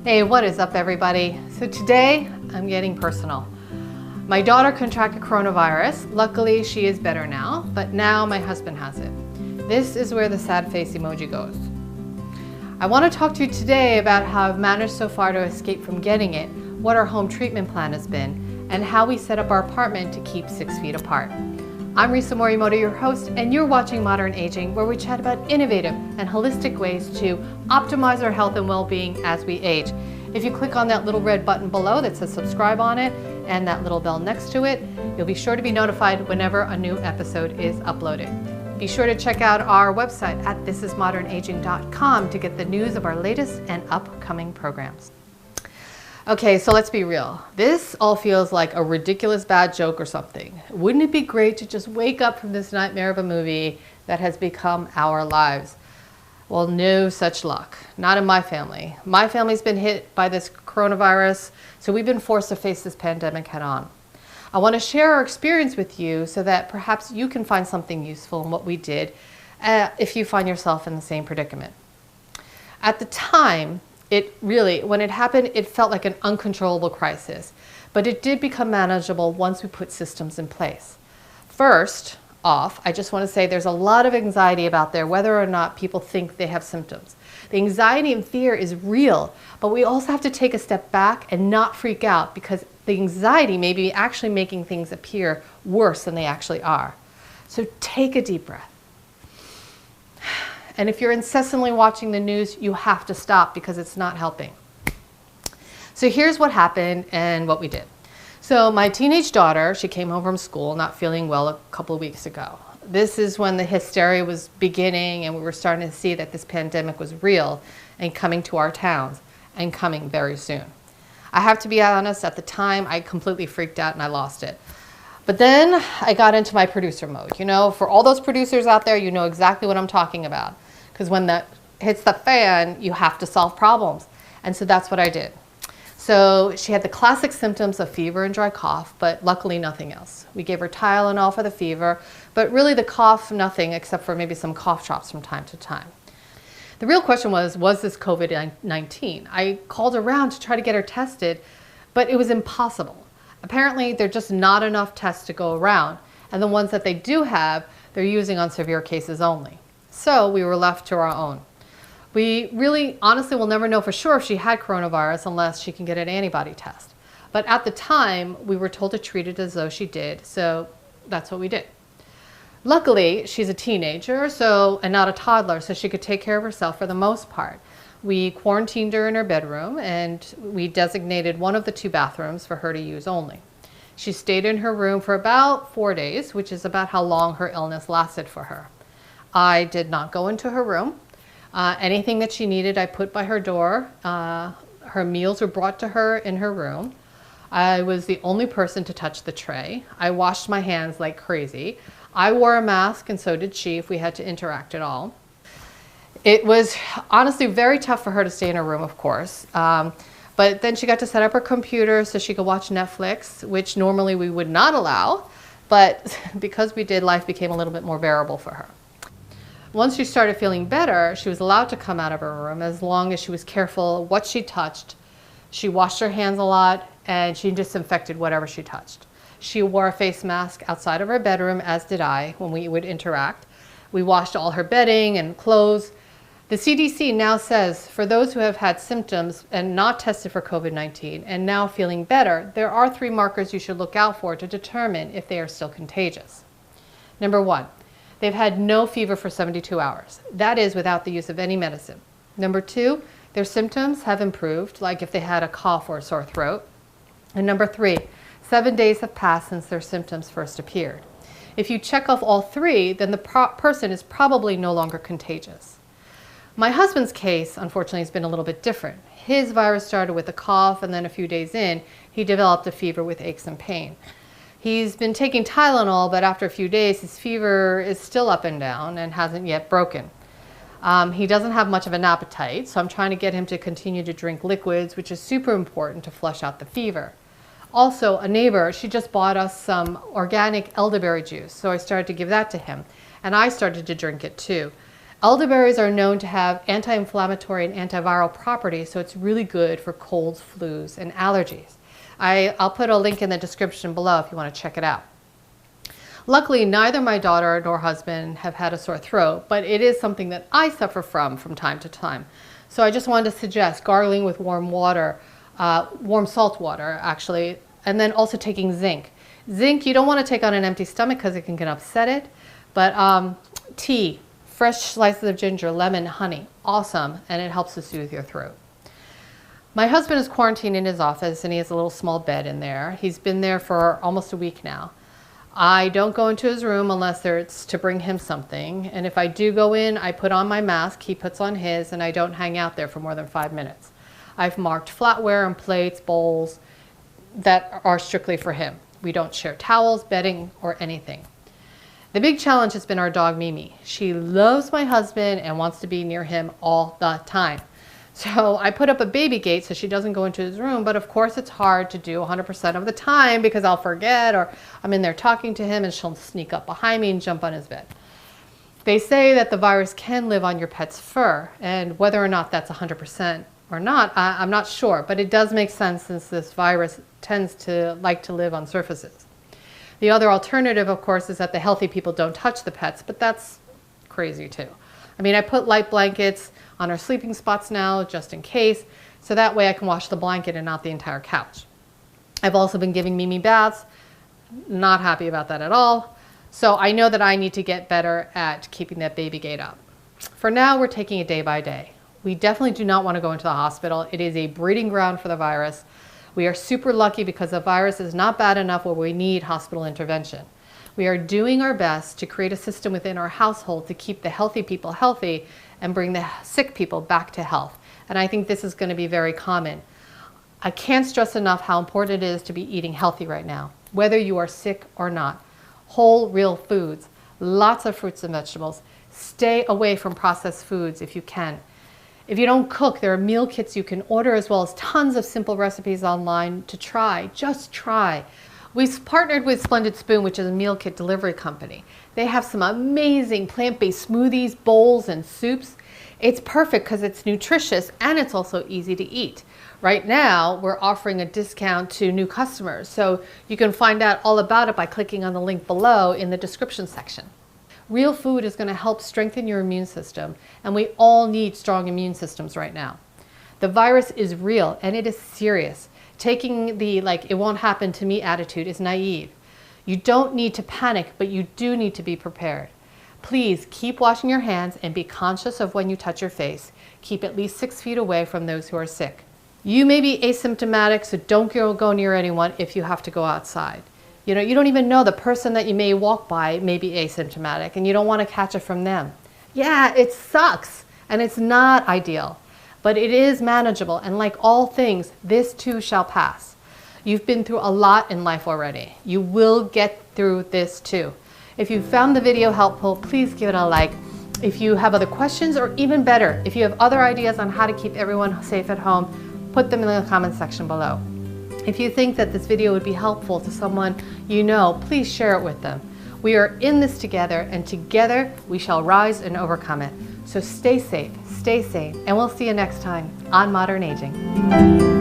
Hey, what is up everybody? So today I'm getting personal. My daughter contracted coronavirus. Luckily she is better now, but now my husband has it. This is where the sad face emoji goes. I want to talk to you today about how I've managed so far to escape from getting it, what our home treatment plan has been, and how we set up our apartment to keep 6 feet apart. I'm Risa Morimoto, your host, and you're watching Modern Aging, where we chat about innovative and holistic ways to optimize our health and well-being as we age. If you click on that little red button below that says subscribe on it and that little bell next to it, you'll be sure to be notified whenever a new episode is uploaded. Be sure to check out our website at thisismodernaging.com to get the news of our latest and upcoming programs. Okay, so let's be real. This all feels like a ridiculous bad joke or something. Wouldn't it be great to just wake up from this nightmare of a movie that has become our lives? Well, no such luck. Not in my family. My family's been hit by this coronavirus, so we've been forced to face this pandemic head on. I want to share our experience with you so that perhaps you can find something useful in what we did if you find yourself in the same predicament. At the time, when it happened, it felt like an uncontrollable crisis, but it did become manageable once we put systems in place. First off, I just want to say there's a lot of anxiety about there whether or not people think they have symptoms. The anxiety and fear is real, but we also have to take a step back and not freak out because the anxiety may be actually making things appear worse than they actually are. So take a deep breath. And if you're incessantly watching the news, you have to stop because it's not helping. So here's what happened and what we did. So my teenage daughter, she came home from school not feeling well a couple of weeks ago. This is when the hysteria was beginning and we were starting to see that this pandemic was real and coming to our towns and coming very soon. I have to be honest, at the time I completely freaked out and I lost it. But then I got into my producer mode. You know, for all those producers out there, you know exactly what I'm talking about. Because when that hits the fan, you have to solve problems. And so that's what I did. So she had the classic symptoms of fever and dry cough, but luckily nothing else. We gave her Tylenol for the fever, but really the cough, nothing except for maybe some cough drops from time to time. The real question was this COVID-19? I called around to try to get her tested, but it was impossible. Apparently, there are just not enough tests to go around, and the ones that they do have, they're using on severe cases only. So we were left to our own. We really, honestly, will never know for sure if she had coronavirus unless she can get an antibody test. But at the time, we were told to treat it as though she did, so that's what we did. Luckily, she's a teenager, and not a toddler, so she could take care of herself for the most part. We quarantined her in her bedroom, and we designated one of the 2 bathrooms for her to use only. She stayed in her room for about 4 days, which is about how long her illness lasted for her. I did not go into her room. Anything that she needed, I put by her door. Her meals were brought to her in her room. I was the only person to touch the tray. I washed my hands like crazy. I wore a mask, and so did she if we had to interact at all. It was honestly very tough for her to stay in her room, of course. But then she got to set up her computer so she could watch Netflix, which normally we would not allow. But because we did, life became a little bit more bearable for her. Once she started feeling better, she was allowed to come out of her room as long as she was careful what she touched. She washed her hands a lot and she disinfected whatever she touched. She wore a face mask outside of her bedroom, as did I, when we would interact. We washed all her bedding and clothes. The CDC now says for those who have had symptoms and not tested for COVID-19 and now feeling better, there are 3 markers you should look out for to determine if they are still contagious. Number 1. They've had no fever for 72 hours. That is without the use of any medicine. Number 2, their symptoms have improved, like if they had a cough or a sore throat. And number 3, 7 days have passed since their symptoms first appeared. If you check off all 3, then the person is probably no longer contagious. My husband's case, unfortunately, has been a little bit different. His virus started with a cough, and then a few days in, he developed a fever with aches and pain. He's been taking Tylenol, but after a few days, his fever is still up and down and hasn't yet broken. He doesn't have much of an appetite, so I'm trying to get him to continue to drink liquids, which is super important to flush out the fever. Also, a neighbor, she just bought us some organic elderberry juice, so I started to give that to him. And I started to drink it too. Elderberries are known to have anti-inflammatory and antiviral properties, so it's really good for colds, flus, and allergies. I'll put a link in the description below if you want to check it out. Luckily, neither my daughter nor husband have had a sore throat, but it is something that I suffer from time to time. So I just wanted to suggest gargling with warm water, warm salt water actually, and then also taking zinc. Zinc you don't want to take on an empty stomach because it can upset it, but tea, fresh slices of ginger, lemon, honey, awesome, and it helps to soothe your throat. My husband is quarantined in his office and he has a little small bed in there. He's been there for almost a week now. I don't go into his room unless it's to bring him something. And if I do go in, I put on my mask, he puts on his, and I don't hang out there for more than 5 minutes. I've marked flatware and plates, bowls that are strictly for him. We don't share towels, bedding, or anything. The big challenge has been our dog Mimi. She loves my husband and wants to be near him all the time. So I put up a baby gate so she doesn't go into his room, but of course it's hard to do 100% of the time because I'll forget, or I'm in there talking to him and she'll sneak up behind me and jump on his bed. They say that the virus can live on your pet's fur, and whether or not that's 100% or not, I'm not sure, but it does make sense since this virus tends to like to live on surfaces. The other alternative, of course, is that the healthy people don't touch the pets, but that's crazy too. I mean, I put light blankets on our sleeping spots now, just in case, so that way I can wash the blanket and not the entire couch. I've also been giving Mimi baths, not happy about that at all. So I know that I need to get better at keeping that baby gate up. For now, we're taking it day by day. We definitely do not want to go into the hospital. It is a breeding ground for the virus. We are super lucky because the virus is not bad enough where we need hospital intervention. We are doing our best to create a system within our household to keep the healthy people healthy and bring the sick people back to health. And I think this is going to be very common. I can't stress enough how important it is to be eating healthy right now, whether you are sick or not. Whole, real foods, lots of fruits and vegetables. Stay away from processed foods if you can. If you don't cook, there are meal kits you can order, as well as tons of simple recipes online to try. Just try. We've partnered with Splendid Spoon, which is a meal kit delivery company. They have some amazing plant-based smoothies, bowls, and soups. It's perfect because it's nutritious and it's also easy to eat. Right now, we're offering a discount to new customers, so you can find out all about it by clicking on the link below in the description section. Real food is going to help strengthen your immune system, and we all need strong immune systems right now. The virus is real and it is serious. Taking the it won't happen to me attitude is naive. You don't need to panic, but you do need to be prepared. Please keep washing your hands and be conscious of when you touch your face. Keep at least 6 feet away from those who are sick. You may be asymptomatic, so don't go near anyone if you have to go outside. You don't even know the person that you may walk by may be asymptomatic, and you don't want to catch it from them. Yeah, it sucks, and it's not ideal. But it is manageable, and like all things, this too shall pass. You've been through a lot in life already. You will get through this too. If you found the video helpful, please give it a like. If you have other questions, or even better, if you have other ideas on how to keep everyone safe at home, put them in the comment section below. If you think that this video would be helpful to someone you know, please share it with them. We are in this together, and together we shall rise and overcome it. So stay safe, stay sane, and we'll see you next time on Modern Aging.